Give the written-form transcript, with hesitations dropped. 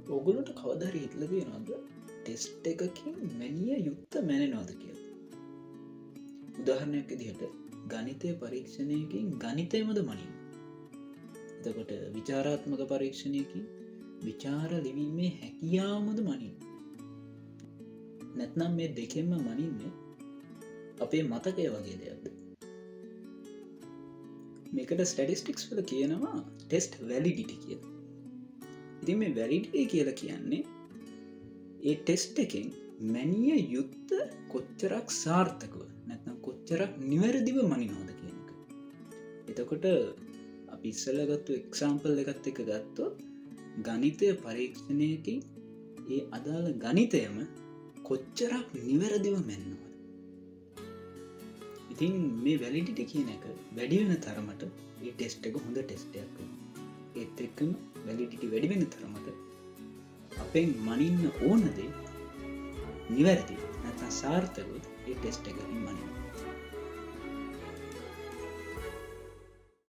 ඔගුලට කවදර හිත්ලදී නද test එකකින් මැනිය යුත්ත මැනෙනවාද කිය. උදාහරණයක් දිහට ගනිතය පරීක්ෂණයකින් ගනිතයමද මනින්. එතකොට විචාරාත්මක පරීක්ෂණයකින් විචාර ලිවීමේ හැකියාමද මනින්. නැත්නම් මේ දෙකෙන්ම මනින්නේ අපේ මතකය වගේ දෙයක්ද. මේකට ස්ටඩිස්ටික්ස් වල කියනවා ටෙස්ට් වැලිඩිටි කිය. ඉතින් මේ වැලිඩිටි කියලා කියන්නේ ඒ ටෙස්ට් එකෙන් මැනිය යුත්ත කොච්චරක් සාර්ථකව නැත්නම් කොච්චරක් නිවැරදිව මනිනෝද කියන එක. එතකොට අපි ඉස්සල්ලගත්තු එක්සාම්පල් එකත් එක ගත්තොත් ගනිතය පරීක්ෂණයකින් ඒ අදාළ ගනිතයම කොච්චරක් නිවැරදිව මැන්නවද. ඉතින් මේ වැලිඩිටි කියන එක වැඩිවෙන තරමට ඒ ටෙස්ට් එක හොඳ ටෙස්ටයක් ඒත් එක්කම වැලිඩිටි වැඩිවෙන තරමට අපෙන් මනින්න ඕනදේ නිවැරදි නැත්නම් සාර්ථකව ඒ ටෙස්ට් එකකින්